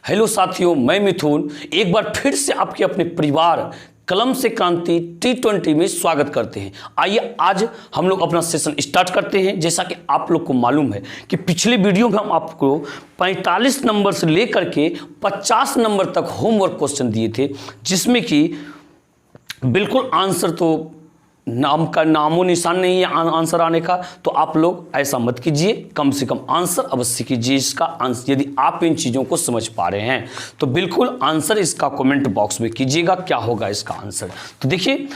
Hello साथियों, मैं मिथुन एक बार फिर से आपके अपने परिवार कलम से क्रांति T20 में स्वागत करते हैं। आइए आज हम लोग अपना सेशन स्टार्ट करते हैं। जैसा कि आप लोग को मालूम है कि पिछले वीडियो में हम आपको 45 नंबर से लेकर के 50 नंबर तक होमवर्क क्वेश्चन दिए थे, जिसमें कि बिल्कुल आंसर तो नाम का नामो निशान नहीं है आंसर आने का। तो आप लोग ऐसा मत कीजिए, कम से कम आंसर अवश्य कीजिए इसका आंसर। यदि आप इन चीज़ों को समझ पा रहे हैं तो बिल्कुल आंसर इसका कमेंट बॉक्स में कीजिएगा, क्या होगा इसका आंसर। तो देखिए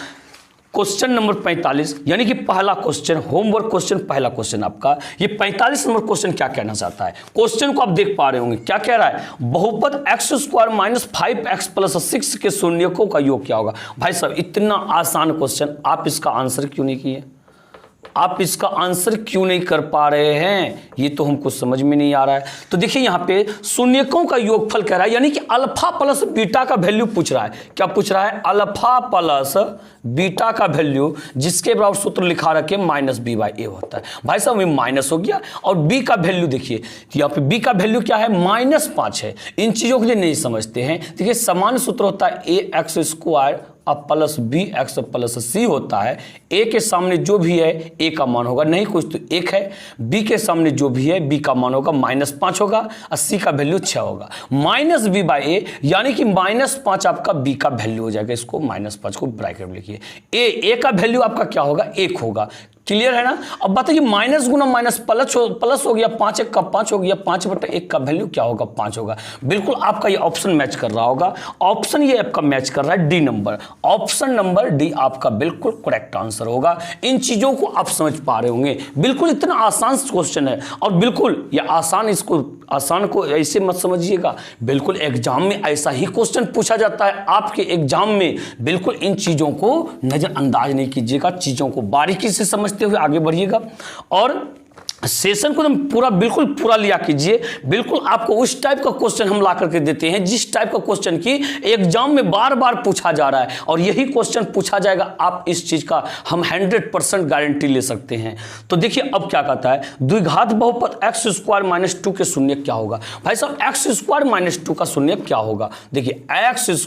क्वेश्चन नंबर 45 यानी कि पहला क्वेश्चन, होमवर्क क्वेश्चन, पहला क्वेश्चन आपका ये 45 नंबर क्वेश्चन क्या कहना चाहता है। क्वेश्चन को आप देख पा रहे होंगे, क्या कह रहा है, बहुपद x² - 5x + 6 के शून्यकों का योग क्या होगा। भाई साहब इतना आसान क्वेश्चन, आप इसका आंसर क्यों नहीं किए, आप इसका आंसर क्यों नहीं कर पा रहे हैं, ये तो हमको समझ में नहीं आ रहा है। तो देखिए यहाँ पे शून्यकों का योगफल कह रहा है, यानी कि अल्फा प्लस बीटा का वैल्यू पूछ रहा है। क्या पूछ रहा है, अल्फा प्लस बीटा का वैल्यू, जिसके बराबर सूत्र लिखा रखे -b/a होता है। भाई साहब ये माइनस हो गया, और b का वैल्यू देखिए, तो यहाँ पे b का वैल्यू क्या है, -5 है। इन चीजों के लिए नहीं समझते हैं। देखिए समान सूत्र होता है ax² plus bx plus c होता है। a के सामने जो भी है a का मान होगा, नहीं कुछ तो 1 है। b के सामने जो भी है b का मान होगा -5 होगा, और c का वैल्यू 6 होगा। -b/a यानी कि -5 आपका b का वैल्यू हो जाएगा। इसको -5 को ब्रैकेट में लिखिए। a का वैल्यू आपका क्या होगा, 1 होगा। क्लियर है ना। अब बताइए माइनस गुना माइनस प्लस हो गया, 5 1 का 5 हो गया, 5/1 का वैल्यू क्या होगा, 5 होगा। बिल्कुल आपका ये ऑप्शन मैच कर रहा होगा। ऑप्शन ये आपका मैच कर रहा है D number, option number D आपका बिल्कुल करेक्ट आंसर होगा। इन चीजों को आप समझ पा रहे होंगे। बिल्कुल इतना आसान क्वेश्चन है, और बिल्कुल ये आसान को ऐसे मत समझिएगा, बिल्कुल एग्जाम में ऐसा ही क्वेश्चन पूछा जाता है आपके एग्जाम में। बिल्कुल इन चीजों को नजरअंदाज नहीं कीजिएगा, चीजों को बारीकी से समझते हुए आगे बढ़िएगा, और सेशन को पूरा बिल्कुल पूरा लिया कीजिए। बिल्कुल आपको उस टाइप का क्वेश्चन हम ला करके देते हैं जिस टाइप का क्वेश्चन की एग्जाम में बार बार पूछा जा रहा है, और यही क्वेश्चन पूछा जाएगा। आप इस चीज का हम 100% गारंटी ले सकते हैं। तो देखिए अब क्या कहता है, द्विघात बहुपद x² - 2 के शून्य क्या होगा। भाई साहब x² - 2 का शून्य क्या होगा। देखिए x²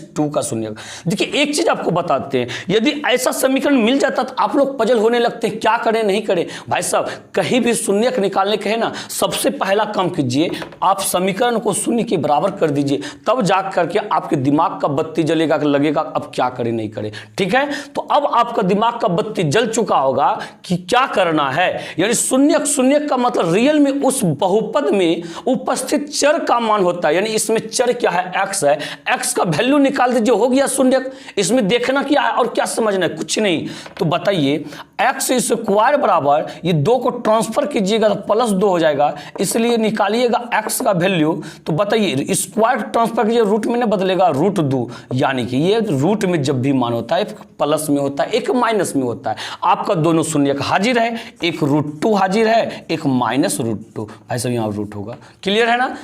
- 2 का शून्य, देखिए एक चीज आपको बताते हैं, यदि ऐसा समीकरण मिल जाता तो आप लोग पजल होने लगते हैं, क्या करें नहीं करें। भाई साहब कहीं भी शून्यक निकालने कहे ना, सबसे पहला काम कीजिए, आप समीकरण को शून्य के बराबर कर दीजिए, तब जा करके आपके दिमाग का बत्ती जलेगा, लगेगा अब क्या करें नहीं करें। ठीक है, तो अब आपका दिमाग का बत्ती जल चुका होगा कि क्या करना है। यानी शून्यक का मतलब रियल में उस बहुपद में उपस्थित चर का मान होता है। यानी इसमें चर क्या है, x है, x का वैल्यू निकाल दीजिए, हो गया शून्यक। इसमें देखना क्या है और क्या समझना है, कुछ नहीं। तो बताइए x² बराबर ये 2 को ट्रांसफर कीजिएगा तो +2 हो जाएगा, इसलिए निकालिएगा x का वैल्यू। तो बताइए स्क्वायर ट्रांसफर कीजिए, रूट में नहीं बदलेगा, √2। यानी कि ये रूट में जब भी मान होता है एक प्लस में होता है, एक माइनस में होता है। आपका दोनों शून्य हाजिर है, एक √2 हाजिर है, एक -√2। ऐसा यहाँ रूट होगा। क्लियर है ना,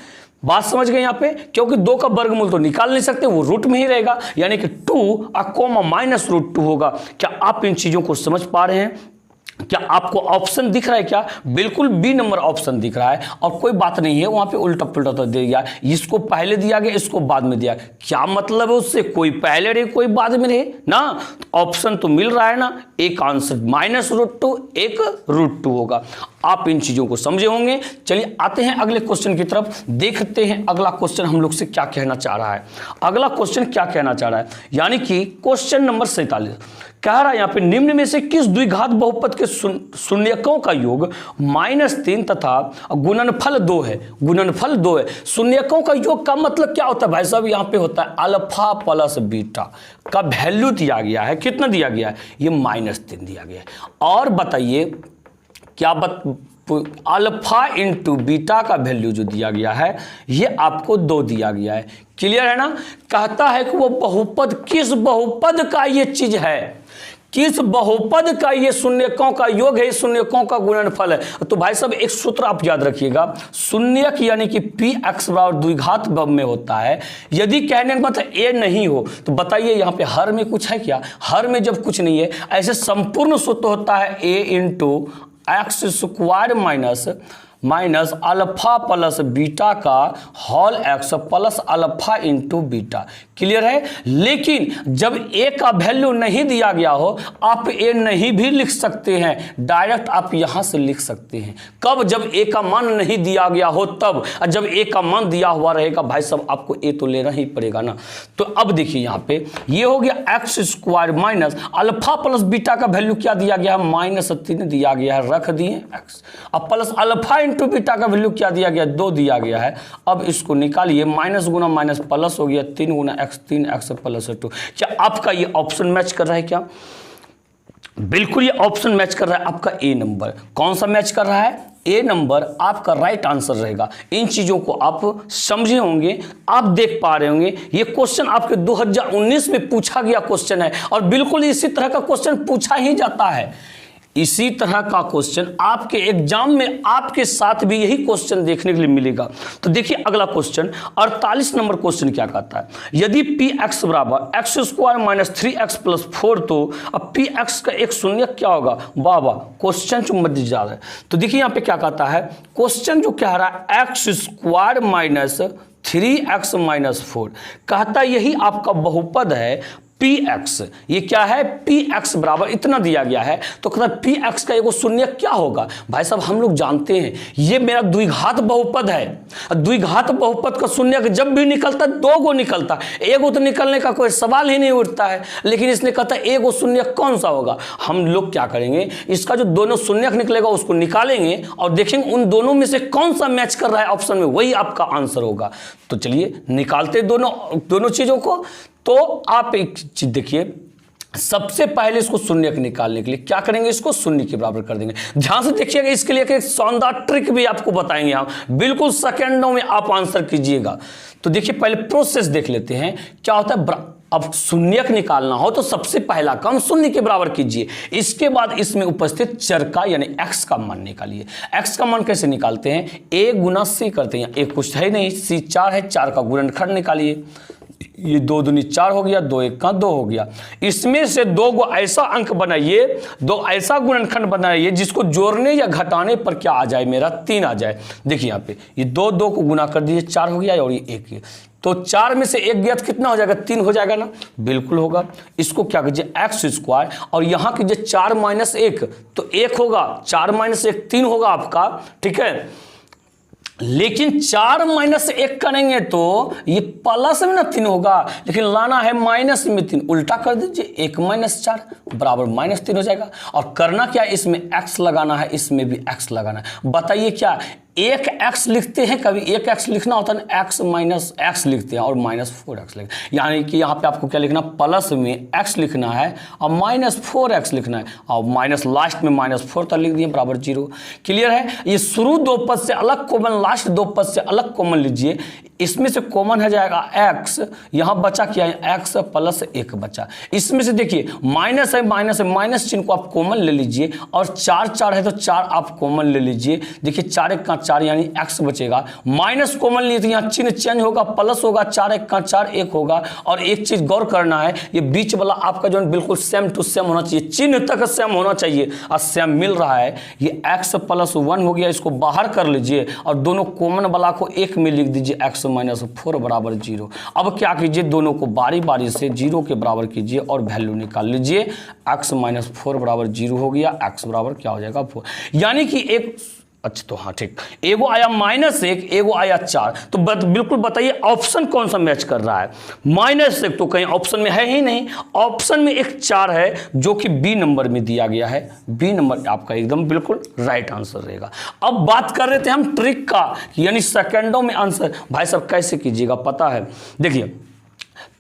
बात समझ गए यहाँ पे। क्योंकि 2 का वर्गमूल तो निकाल नहीं सकते, वो रूट में ही रहेगा, यानी कि 2 -√2 होगा। क्या आप इन चीजों को समझ पा रहे हैं। क्या आपको ऑप्शन दिख रहा है, क्या बिल्कुल बी नंबर ऑप्शन दिख रहा है, और कोई बात नहीं है वहां पे उल्टा पुल्टा तो दे दिया, इसको पहले दिया गया, इसको बाद में दिया। क्या मतलब है उससे, कोई पहले रहे कोई बाद में रहे ना। तो ऑप्शन तो मिल रहा है ना, एक आंसर -√2, एक √2 होगा। आप इन चीजों को समझे होंगे। चलिए आते हैं अगले क्वेश्चन की तरफ, देखते हैं अगला क्वेश्चन हम लोग से क्या कहना चाह रहा है। अगला क्वेश्चन क्या कहना चाह रहा है, यानी कि क्वेश्चन नंबर 47 कह रहा है यहाँ पे, निम्न में से किस द्विघात बहुपद के शून्यकों का योग -3 तथा गुणनफल 2 है। गुणनफल 2 है। शून्यकों का योग का मतलब क्या होता है भाई साहब, यहाँ पे होता है अल्फा प्लस बीटा का वैल्यू दिया गया है। कितना दिया गया है, ये -3 दिया गया है। और बताइए क्या अल्फा इंटू बीटा का वैल्यू जो दिया गया है ये आपको 2 दिया गया है। क्लियर है ना। कहता है कि वो बहुपद, किस बहुपद का ये चीज है, किस बहुपद का ये शून्यकों का योग है, शून्यकों का गुणनफल है। तो भाई साहब एक सूत्र आप याद रखिएगा, शून्यक यानी कि px बराबर द्विघात में होता है। यदि कहने का मतलब a नहीं हो तो बताइए यहाँ पे हर में कुछ है क्या, हर में जब कुछ नहीं है, ऐसे संपूर्ण सूत्र होता है a × x² - minus alpha plus beta का whole x plus alpha into beta. Clear है। लेकिन जब ए का वैल्यू नहीं दिया गया हो, आप ए नहीं भी लिख सकते हैं, डायरेक्ट आप यहां से लिख सकते हैं। कब? जब ए का मान नहीं दिया गया हो तब। जब ए का मान दिया हुआ रहेगा भाई साहब, आपको ए तो लेना ही पड़ेगा ना। तो अब देखिए यहां पे ये हो गया x square minus alpha plus beta का वैल्यू क्या दिया गया है? -3 दिया गया है, रख दिए एक्स। अब प्लस अल्फा इंटू बीटा का वैल्यू क्या दिया गया? 2 दिया गया है। अब इसको निकालिए, माइनस गुना माइनस प्लस हो गया, 3 गुना एक्स, 3x प्लस 2। क्या आपका ये ऑप्शन मैच कर रहा है? क्या बिल्कुल ये ऑप्शन मैच कर रहा है। आपका ए नंबर कौन सा मैच कर रहा है? ए नंबर आपका राइट आंसर रहेगा। इन चीजों को आप समझे होंगे, आप देख पा रहे होंगे। ये क्वेश्चन आपके 2019 में पूछा गया क्वेश्चन है और बिल्कुल इसी तरह का क्वेश्चन पूछा ही जाता है। इसी तरह का क्वेश्चन आपके एग्जाम में आपके साथ भी यही क्वेश्चन देखने के लिए मिलेगा। तो देखिए अगला क्वेश्चन 48 नंबर क्वेश्चन क्या कहता है? यदि पी एक्स बराबर x square minus 3x plus 4, तो अब पी एक्स का एक शून्य क्या होगा? वाह, क्वेश्चन जो मजेदार है। तो देखिए यहाँ पे क्या कहता है, क्वेश्चन जो कह रहा है x square minus 3x minus 4, कहता यही आपका बहुपद है पी एक्स। ये क्या है? पी एक्स बराबर इतना दिया गया है, तो कहता है पी एक्स का एगो शून्य क्या होगा? भाई साहब हम लोग जानते हैं ये मेरा द्विघात बहुपद है। द्विघात बहुपद का शून्य जब भी निकलता है 2 गो निकलता है, एगो तो निकलने का कोई सवाल ही नहीं उठता है। लेकिन इसने कहता है एगो शून्य कौन सा होगा? हम लोग क्या करेंगे, इसका जो दोनों शून्य निकलेगा उसको निकालेंगे और देखेंगे उन दोनों में से कौन सा मैच कर रहा है ऑप्शन में, वही आपका आंसर होगा। तो चलिए निकालते दोनों चीजों को। तो आप एक चीज देखिए, सबसे पहले इसको शून्य निकालने के लिए क्या करेंगे? इसको शून्य के बराबर कर देंगे। ध्यान से देखिएगा, इसके लिए एक शानदार ट्रिक भी आपको बताएंगे हम, बिल्कुल सेकंडों में आप आंसर कीजिएगा। तो देखिए पहले प्रोसेस देख लेते हैं क्या होता है। अब शून्य निकालना हो तो सबसे पहला काम शून्य के बराबर कीजिए। इसके बाद इसमें उपस्थित चर का यानी x का मान निकालिए। x का मान कैसे निकालते हैं? a गुना c करते हैं। a कुछ है नहीं, c 4 है, 4 का गुणनखंड निकालिए। ये 2 दूनी 4 हो गया, 2 1 का 2 हो गया। इसमें से 2 गो ऐसा अंक बनाइए, 2 ऐसा गुणनखंड बनाइए जिसको जोड़ने या घटाने पर क्या आ जाए? मेरा 3 आ जाए। देखिए यहाँ पे ये 2 को गुना कर दीजिए, 4 हो गया और ये 1, तो 4 में से 1 गया तो कितना हो जाएगा? 3 हो जाएगा ना? बिल्कुल होगा। इसको क्या कीजिए एक्स स्क्वायर और यहाँ कीजिए 4 माइनस 1, तो 1 होगा, 4 माइनस 1 3 होगा आपका, ठीक है। लेकिन 4 माइनस 1 करेंगे तो ये प्लस में ना 3 होगा, लेकिन लाना है माइनस में 3, उल्टा कर दीजिए, 1 माइनस 4 बराबर -3 हो जाएगा। और करना क्या है? इसमें x लगाना है, इसमें भी x लगाना है। बताइए क्या 1x लिखते हैं? कभी 1x लिखना होता है ना, x माइनस x लिखते हैं और -4x लिखते हैं। यानी कि यहाँ पे आपको क्या लिखना? प्लस में x लिखना है और -4x लिखना है और माइनस लास्ट में -4 तक लिख दिए बराबर 0। क्लियर है? ये शुरू 2 पद से अलग कॉमन, लास्ट 2 पद से अलग कॉमन लीजिए। इसमें से कॉमन है जाएगा x, यहाँ बचा क्या है? x प्लस 1 बचा। इसमें से देखिए माइनस है, माइनस चिन्ह को आप कॉमन ले लीजिए और 4 है तो 4 आप कॉमन ले लीजिए। देखिए 4 1 का 4 यानी x बचेगा, माइनस कॉमन लिए तो यहाँ चिन्ह चेंज होगा, प्लस होगा, 4 1 का 4 1 होगा। और एक चीज गौर करना है, ये बीच वाला आपका जो बिल्कुल सेम टू सेम होना चाहिए, चिन्ह तक सेम होना चाहिए और सेम मिल रहा है। ये x प्लस 1 हो गया, इसको बाहर कर लीजिए और दोनों कॉमन वाला को 1 में लिख दीजिए, x माइनस 4 बराबर 0। अब क्या कीजिए? दोनों को बारी बारी से 0 के बराबर कीजिए और वैल्यू निकाल लीजिए। x माइनस 4 बराबर 0 हो गया, x बराबर क्या हो जाएगा? 4। यानी कि एक, अच्छा तो हाँ ठीक, एगो आया -1, एगो आया 4। तो बिल्कुल बताइए ऑप्शन कौन सा मैच कर रहा है? -1 तो कहीं ऑप्शन में है ही नहीं, ऑप्शन में एक 4 है जो कि बी नंबर में दिया गया है। बी नंबर आपका एकदम बिल्कुल राइट आंसर रहेगा। अब बात कर रहे थे हम ट्रिक का, यानी सेकंडों में आंसर। भाई साहब कैसे कीजिएगा पता है? देखिए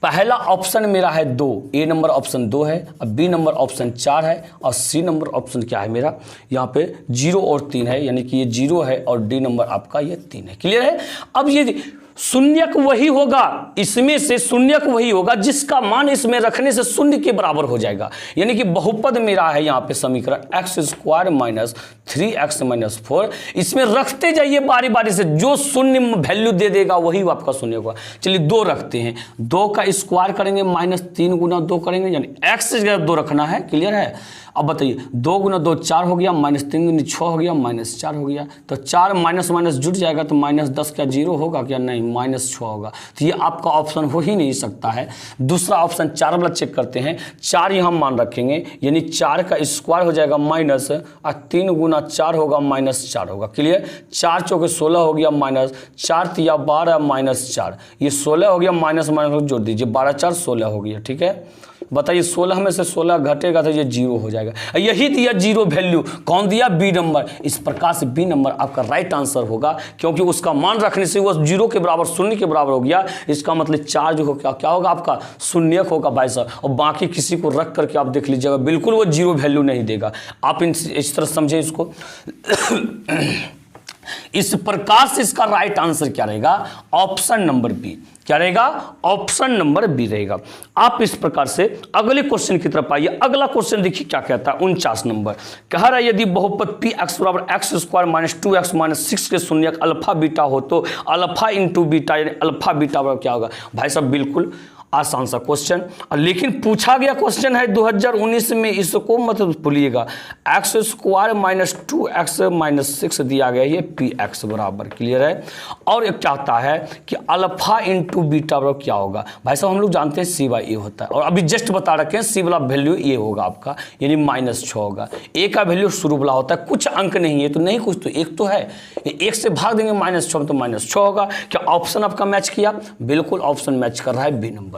पहला ऑप्शन मेरा है 2, ए नंबर ऑप्शन 2 है, अब बी नंबर ऑप्शन 4 है और सी नंबर ऑप्शन क्या है मेरा? यहाँ पे 0 और 3 है, यानी कि ये 0 है और डी नंबर आपका ये 3 है। क्लियर है? अब ये शून्यक वही होगा, इसमें से शून्यक वही होगा जिसका मान इसमें रखने से शून्य के बराबर हो जाएगा। यानी कि बहुपद मेरा है यहाँ पे समीकरण x square minus 3x minus 4, इसमें रखते जाइए बारी बारी से, जो शून्य वैल्यू दे देगा वही आपका शून्य होगा। चलिए 2 रखते हैं, 2 का स्क्वायर करेंगे माइनस 3 गुना 2 करेंगे, यानी x से 2 रखना है, क्लियर है। अब बताइए 2 गुना 2 4 हो गया, माइनस 3 गुना 6 हो गया, माइनस 4 हो गया। तो 4 माइनस माइनस जुड़ जाएगा तो माइनस 10 क्या 0 होगा क्या? नहीं, माइनस 6 होगा। तो ये आपका ऑप्शन हो ही नहीं सकता है। दूसरा ऑप्शन 4 वाला चेक करते हैं। 4 यहाँ मान रखेंगे, यानी 4 का स्क्वायर हो जाएगा माइनस, और 3 गुना 4 होगा माइनस 4 होगा, क्लियर। 4 चौके 16 हो गया, माइनस 4 तिया 12 माइनस 4, ये 16 हो गया, माइनस माइनस जोड़ दीजिए, 12 4 16 हो गया, ठीक है। बताइए 16 में से 16 घटेगा तो ये 0 हो जाएगा। यही दिया 0 वैल्यू, कौन दिया? B number. इस प्रकार से बी नंबर आपका राइट आंसर होगा, क्योंकि उसका मान रखने से वो 0 के बराबर शून्य के बराबर हो गया। इसका मतलब 4 जो होगा क्या होगा आपका? शून्यक होगा भाई साहब। और बाकी किसी को रख करके आप देख लीजिएगा, बिल्कुल वो 0 वैल्यू नहीं देगा। आप इस तरह समझे इसको। इस प्रकार से इसका राइट आंसर क्या रहेगा? Option number B. क्या रहेगा? ऑप्शन नंबर बी रहेगा। आप इस प्रकार से अगले क्वेश्चन की तरफ आइए। अगला क्वेश्चन देखिए क्या कहता है, 49 नंबर। कह रहा है यदि बहुपद पी एक्स बराबर x square minus 2x minus 6 के शून्यक अल्फा बीटा हो तो अल्फा इंटू बीटा यानी अल्फा बीटा बराबर क्या होगा? भाई साहब बिल्कुल आसान सा क्वेश्चन, लेकिन पूछा गया क्वेश्चन है 2019 में, इसको मत भूलिएगा। X square minus 2x minus 6 दिया गया, ये पी एक्स बराबर, क्लियर है। और एक क्या होता है कि अल्फा इंटू बीटा बराबर क्या होगा? भाई साहब हम लोग जानते हैं सी बाई ए होता है, और अभी जस्ट बता रखे हैं सी वाला वैल्यू ये होगा आपका, यानी माइनस 6 होगा। ए का वैल्यू शुरू वाला होता है, कुछ अंक नहीं है तो नहीं, कुछ तो एक तो है, 1 से भाग देंगे माइनस 6 तो माइनस 6 होगा। क्या ऑप्शन आपका मैच किया? बिल्कुल ऑप्शन मैच कर रहा है, बी नंबर।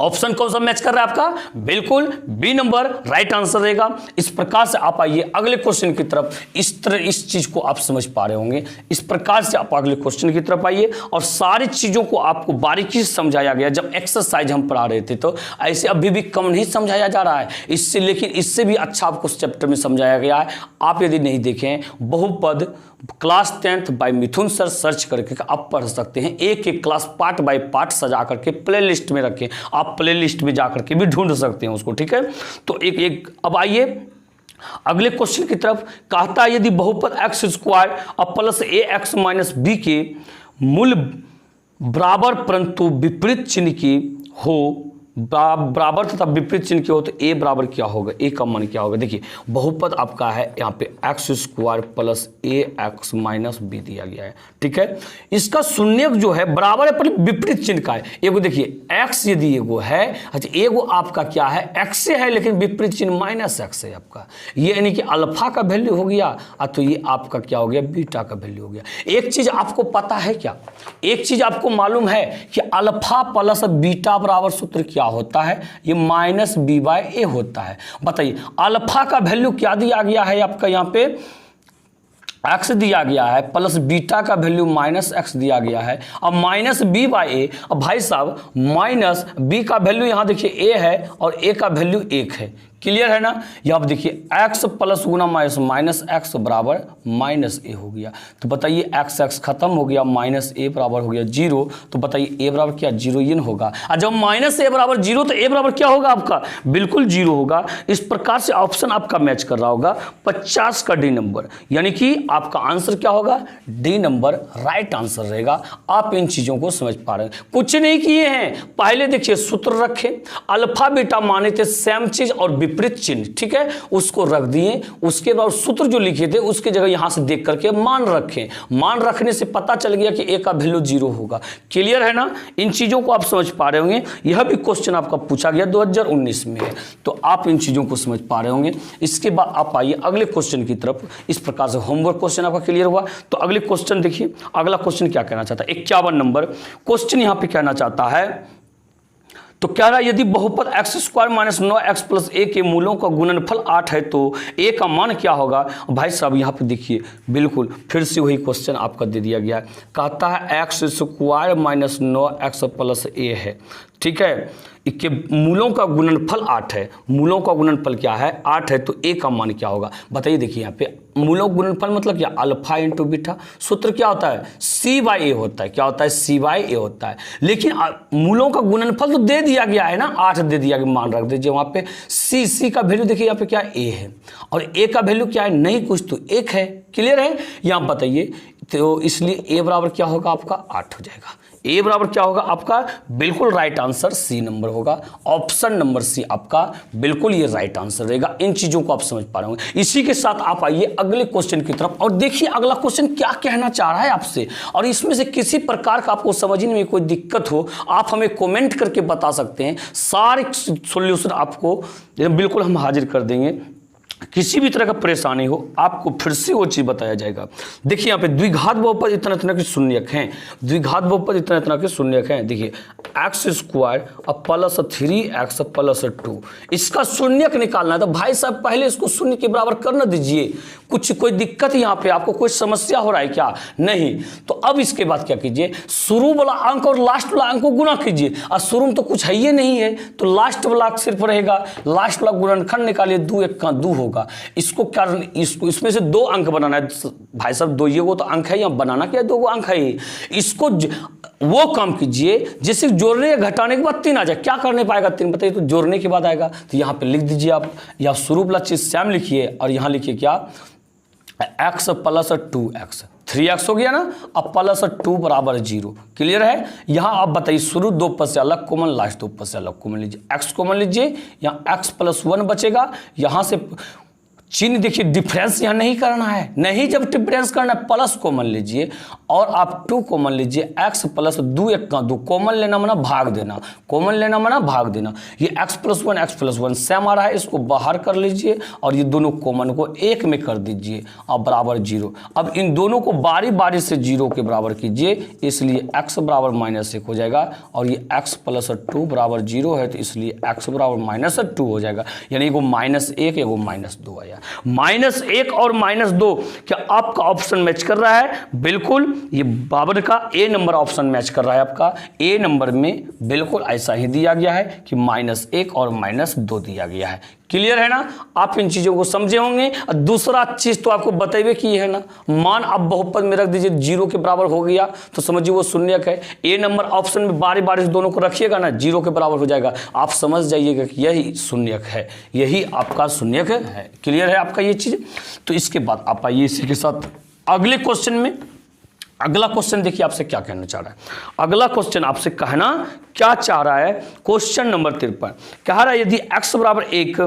ऑप्शन कौन सा मैच कर रहा है आपका? बिल्कुल बी नंबर राइट आंसर रहेगा। इस प्रकार से आप आइए अगले क्वेश्चन की तरफ। इस चीज को आप समझ पा रहे होंगे। इस प्रकार से आप अगले क्वेश्चन की तरफ आइए, और सारी चीजों को आपको बारीकी से समझाया गया। जब एक्सरसाइज हम पढ़ा रहे थे तो ऐसे अभी भी कम नहीं समझाया जा रहा है इससे, लेकिन इससे भी अच्छा आपको चैप्टर में समझाया गया है। आप यदि नहीं देखें बहुपद क्लास 10th बाय मिथुन सर सर्च करके आप पढ़ सकते हैं। एक एक क्लास पार्ट बाय पार्ट सजा करके प्ले लिस्ट में रखें, आप प्ले लिस्ट में जा करके भी ढूंढ सकते हैं उसको, ठीक है। तो एक अब आइए अगले क्वेश्चन की तरफ। कहता है यदि बहुपद एक्स स्क्वायर और प्लस ए एक्स माइनस बी के मूल बराबर परंतु विपरीत चिन्ह की हो, बराबर तथा विपरीत चिन्ह के हो तो ए बराबर क्या होगा? ए का मान क्या होगा? देखिए बहुपद आपका है यहाँ पे एक्स स्क्वायर प्लस ए एक्स माइनस बी दिया गया है, ठीक है। इसका शून्यक जो है बराबर है पर विपरीत चिन्ह का है। एगो देखिए एक्स यदि एगो है, अच्छा एगो आपका क्या है? एक्स से है लेकिन विपरीत चिन्ह माइनस एक्स है आपका, ये यानी कि अल्फा का वैल्यू हो गया, तो ये आपका क्या हो गया? बीटा का वैल्यू हो गया। एक चीज आपको पता है क्या? एक चीज आपको मालूम है कि अल्फा प्लस बीटा बराबर सूत्र क्या होता है? ये माइनस बी बाय ए होता है। बताइए अल्फा का वैल्यू क्या दिया गया है आपका? यहाँ पे एक्स दिया गया है, प्लस बीटा का वैल्यू माइनस एक्स दिया गया है, और माइनस बी बाय ए। अब भाई साहब माइनस बी का वैल्यू यहाँ देखिए ए है और ए का वैल्यू 1 है, क्लियर है ना। यहाँ पर देखिए एक्स प्लस गुना माइनस माइनस एक्स बराबर माइनस ए हो गया। तो बताइए एक्स एक्स खत्म हो गया, माइनस ए बराबर हो गया 0। तो बताइए ए बराबर क्या? 0 ही होगा। और जब माइनस ए बराबर 0 तो ए बराबर क्या होगा आपका? बिल्कुल 0 होगा। इस प्रकार से ऑप्शन आपका मैच कर रहा होगा 50 का डी नंबर, यानी कि आपका आंसर क्या होगा? डी नंबर राइट आंसर रहेगा। आप इन चीजों को समझ पा रहे हैं? कुछ नहीं किए हैं, पहले देखिए सूत्र रखे, अल्फा बीटा माने थे सेम चीज और विपरीत चिन्ह, ठीक है, उसको रख दिए। उसके बाद सूत्र जो लिखे थे उसके जगह यहां से देख करके मान रखें। मान रखने से पता चल गया कि ए का वैल्यू 0 होगा, क्लियर है ना। इन चीजों को आप समझ पा रहे होंगे। यह भी क्वेश्चन आपका पूछा गया 2019 में है, तो आप इन चीजों को समझ पा रहे होंगे। इसके बाद आप आइए अगले क्वेश्चन की तरफ। इस प्रकार से होमवर्क क्वेश्चन आपका क्लियर हुआ। तो अगले क्वेश्चन देखिए, अगला क्वेश्चन क्या कहना चाहता है? 51 नंबर क्वेश्चन यहां पे कहना चाहता है, तो क्या रहा यदि बहुपद x square minus 9x plus a के मूलों का गुणनफल 8 है तो ए का मान क्या होगा? भाई साहब यहाँ पे देखिए बिल्कुल फिर से वही क्वेश्चन आपका दे दिया गया है। कहता है x square minus 9x plus a है, ठीक है, इसके मूलों का गुणनफल 8 है। मूलों का गुणनफल क्या है? 8 है, तो ए का मान क्या होगा? बताइए। देखिए यहाँ पे मूलों का गुणनफल मतलब क्या, अल्फा इंटू बीटा। सूत्र क्या होता है, सी बाई ए होता है। क्या होता है, सी बाई ए होता है। लेकिन मूलों का गुणनफल तो दे दिया गया है ना, 8 दे दिया गया, मान रख दीजिए वहां पे। सी का वैल्यू देखिए यहाँ पे क्या ए है, और ए का वैल्यू क्या है, नहीं कुछ तो 1 है। क्लियर है, यहाँ बताइए। तो इसलिए ए बराबर क्या होगा आपका, 8 हो जाएगा। ए बराबर क्या होगा आपका, बिल्कुल राइट आंसर सी नंबर होगा। ऑप्शन नंबर सी आपका बिल्कुल ये राइट आंसर रहेगा। इन चीजों को आप समझ पा रहे होंगे। इसी के साथ आप आइए अगले क्वेश्चन की तरफ और देखिए अगला क्वेश्चन क्या कहना चाह रहा है आपसे। और इसमें से किसी प्रकार का आपको समझने में कोई दिक्कत हो, आप हमें कमेंट करके बता सकते हैं। सारे सॉल्यूशन आपको बिल्कुल हम हाजिर कर देंगे। किसी भी तरह का परेशानी हो, आपको फिर से वो चीज बताया जाएगा। देखिए यहाँ पे द्विघात बहुपद इतना इतना के शून्यक हैं, द्विघात बहुपद इतना इतना के शून्यक हैं। देखिए एक्स स्क्वायर अब प्लस 3x प्लस 2, इसका शून्यक निकालना है। तो भाई साहब पहले इसको शून्य के बराबर कर न दीजिए। कुछ कोई दिक्कत यहाँ पे आपको कोई समस्या हो रहा है क्या, नहीं। तो अब इसके बाद क्या कीजिए, शुरू वाला अंक और लास्ट वाला अंक को गुना कीजिए। और शुरू में तो कुछ है ही नहीं है, तो लास्ट वाला सिर्फ रहेगा। लास्ट वाला गुणनखंड निकालिए, 2 1 का 2 होगा। इसको क्या, इसको इसमें से 2 अंक बनाना है भाई साहब। 2 ये वो तो अंक है, यहाँ बनाना क्या है, 2 अंक है। इसको वो काम कीजिए जिससे जोड़ने या घटाने के बाद 3 आ जाए। क्या करने पाएगा 3 बताइए, तो जोड़ने के बाद आएगा। तो यहाँ पे लिख दीजिए आप, या शुरू वाला चीज सेम लिखिए और यहाँ लिखिए क्या, x प्लस 2x, 3x हो गया ना। अब प्लस 2 बराबर 0। क्लियर है। यहाँ आप बताइए, शुरू 2 पद से अलग कॉमन, लास्ट 2 पद से अलग कॉमन लीजिए। x कॉमन लीजिए, यहाँ x प्लस 1 बचेगा। यहाँ से चिन्ह देखिए, डिफरेंस यहाँ नहीं करना है, नहीं। जब डिफरेंस करना है प्लस कॉमन लीजिए और आप 2 कॉमन लीजिए। x प्लस 2 1 का 2, कॉमन लेना मना भाग देना, कॉमन लेना मना भाग देना। ये x प्लस 1 सेम आ रहा है, इसको बाहर कर लीजिए और ये दोनों कॉमन को 1 में कर दीजिए और बराबर 0। अब इन दोनों को बारी बारी से 0 के बराबर कीजिए, इसलिए x बराबर -1 हो जाएगा। और ये x प्लस 2 बराबर 0 है, तो इसलिए x बराबर -2 हो जाएगा। यानी एगो -1 एगो -2 आया। -1 और -2 क्या आपका ऑप्शन मैच कर रहा है, बिल्कुल। ये बाबर का ए नंबर ऑप्शन मैच कर रहा है आपका। ए नंबर में बिल्कुल ऐसा ही दिया गया है कि -1 और -2 दिया गया है। क्लियर है ना, आप इन चीजों को समझे होंगे। और दूसरा चीज तो आपको बतेबे की है ना, मान आप बहुपद में रख दीजिए, 0 के बराबर हो गया तो समझिए वो शून्यक है। ए नंबर ऑप्शन में बारी बारी दोनों को रखिएगा ना, 0 के बराबर हो जाएगा। आप समझ जाइएगा कि यही शून्यक है, यही आपका शून्यक है। क्लियर है आपका ये चीज। तो इसके बाद आप आइए इसी के साथ अगले क्वेश्चन में। अगला क्वेश्चन देखिए आपसे क्या कहना चाह रहा है। अगला क्वेश्चन आपसे कहना क्या चाह रहा है, क्वेश्चन नंबर 53 कह रहा है, यदि x बराबर 1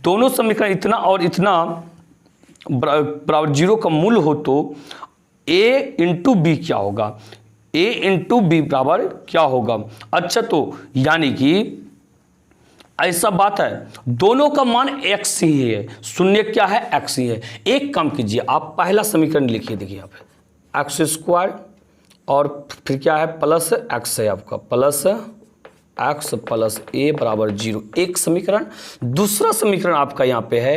दोनों समीकरण इतना और इतना बराबर 0 का मूल हो तो a इंटू बी क्या होगा, a इंटू बी बराबर क्या होगा। अच्छा, तो यानी कि ऐसा बात है, दोनों का मान x ही है, शून्य क्या है, x ही है। एक काम कीजिए, आप पहला समीकरण लिखिए। देखिए यहाँ पे एक्स स्क्वायर और फिर क्या है, प्लस x है आपका, प्लस x प्लस a बराबर 0, एक समीकरण। दूसरा समीकरण आपका यहाँ पे है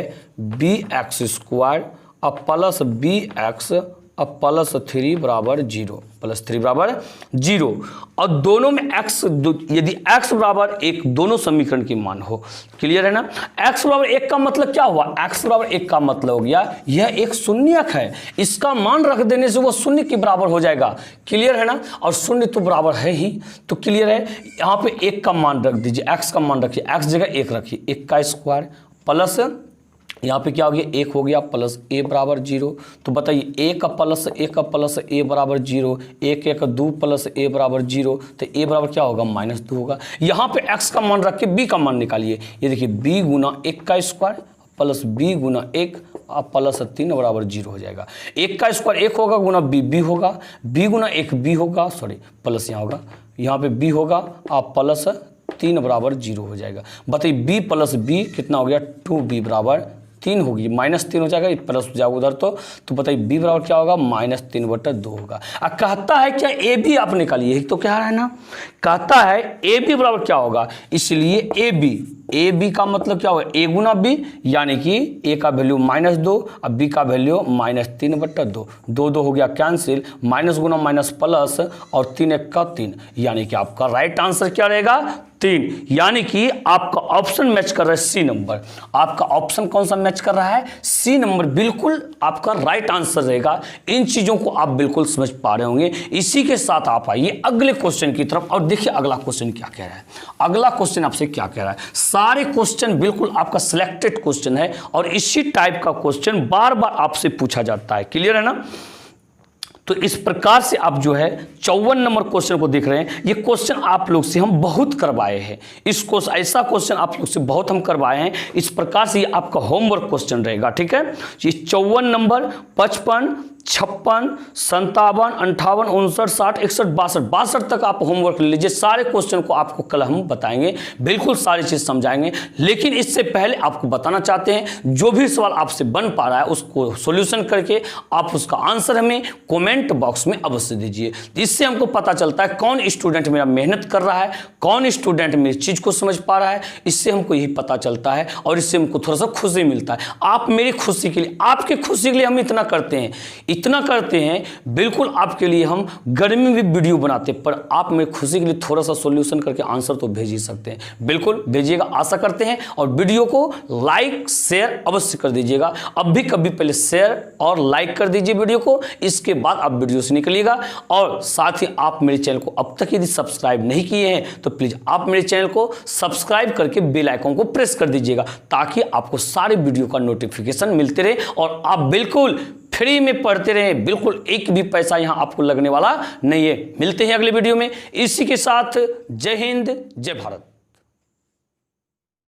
bx स्क्वायर और प्लस bx अब प्लस 3 बराबर 0, प्लस 3 बराबर 0। और दोनों में x, यदि x बराबर 1 दोनों समीकरण की मान हो। क्लियर है ना। x बराबर 1 का मतलब क्या हुआ, x बराबर 1 का मतलब हो गया यह एक शून्यक है, इसका मान रख देने से वो शून्य के बराबर हो जाएगा। क्लियर है ना। और शून्य तो बराबर है ही, तो क्लियर है। यहाँ पे 1 का मान रख दीजिए, x का मान रखिए, x जगह 1 रखिए, 1 का स्क्वायर प्लस यहाँ पे क्या हो गया, 1 हो गया प्लस a बराबर 0। तो बताइए a का प्लस a बराबर 0, 1 1 2 प्लस a बराबर 0, तो a बराबर क्या होगा, -2 होगा। यहाँ पे x का मान रख के b का मान निकालिए। ये देखिए b गुना 1 का स्क्वायर प्लस b गुना 1 अब प्लस 3 बराबर 0 हो जाएगा। 1 का स्क्वायर 1 होगा गुना b होगा, b गुना 1 b होगा, सॉरी प्लस यहाँ होगा, यहाँ पे b होगा अब प्लस 3 बराबर 0 हो जाएगा। बताइए b प्लस b कितना हो गया, 2b बराबर 3 होगी, -3 हो जाएगा, प्लस हो जाएगा उधर। तो बताइए b बराबर क्या होगा, -3/2 होगा। अब कहता है क्या ए बी आपने निकालिए, यही तो कह रहा है ना, कहता है ए बी बराबर क्या होगा, इसलिए ए ए बी का मतलब क्या होगा, ए गुना बी, यानी कि ए का वैल्यू -2 और बी का वैल्यू -3/2, 2 हो गया कैंसिल, माइनस गुना माइनस प्लस और 3 1 का 3, यानी कि आपका राइट आंसर क्या रहेगा 3, यानी कि आपका ऑप्शन मैच कर रहा है सी नंबर। आपका ऑप्शन कौन सा मैच कर रहा है, सी नंबर, बिल्कुल आपका राइट आंसर रहेगा। इन चीजों को आप बिल्कुल समझ पा रहे होंगे। इसी के साथ आप आइए अगले क्वेश्चन की तरफ और देखिए अगला क्वेश्चन क्या कह रहा है। अगला क्वेश्चन आपसे क्या कह रहा है, सारे क्वेश्चन बिल्कुल आपका सिलेक्टेड क्वेश्चन है और इसी टाइप का क्वेश्चन बार बार आपसे पूछा जाता है, क्लियर है ना। तो इस प्रकार से आप जो है 54 नंबर क्वेश्चन को देख रहे हैं। ये क्वेश्चन आप लोग से हम बहुत करवाए हैं, ऐसा क्वेश्चन आप लोग से बहुत हम करवाए हैं। इस प्रकार से ये आपका होमवर्क क्वेश्चन रहेगा, ठीक है। ये 54 नंबर, 55, 56, 57, 58, 59, 60, 61, 62 तक आप होमवर्क ले लीजिए। सारे क्वेश्चन को आपको कल हम बताएंगे, बिल्कुल सारी चीज़ समझाएंगे। लेकिन इससे पहले आपको बताना चाहते हैं, जो भी सवाल आपसे बन पा रहा है उसको सॉल्यूशन करके आप उसका आंसर हमें कमेंट बॉक्स में अवश्य दीजिए। इससे हमको पता चलता है कौन स्टूडेंट मेरा मेहनत कर रहा है, कौन स्टूडेंट मेरी चीज़ को समझ पा रहा है। इससे हमको यही पता चलता है और इससे हमको थोड़ा सा खुशी मिलता है। आप मेरी खुशी के लिए, आपकी खुशी के लिए हम इतना करते हैं, बिल्कुल आपके लिए हम गर्मी में भी वीडियो बनाते हैं, पर आप मेरी खुशी के लिए थोड़ा सा सॉल्यूशन करके आंसर तो भेज ही सकते हैं। बिल्कुल भेजिएगा, आशा करते हैं। और वीडियो को लाइक शेयर अवश्य कर दीजिएगा। अब भी कभी पहले शेयर और लाइक कर दीजिए वीडियो को, इसके बाद आप वीडियो से निकलिएगा। और साथ ही आप मेरे चैनल को अब तक यदि सब्सक्राइब नहीं किए हैं तो प्लीज़ आप मेरे चैनल को सब्सक्राइब करके बेल आइकन को प्रेस कर दीजिएगा, ताकि आपको सारे वीडियो का नोटिफिकेशन मिलते रहे और आप बिल्कुल फ्री में पढ़ते रहे। बिल्कुल एक भी पैसा यहां आपको लगने वाला नहीं है। मिलते हैं अगले वीडियो में। इसी के साथ जय हिंद, जय भारत।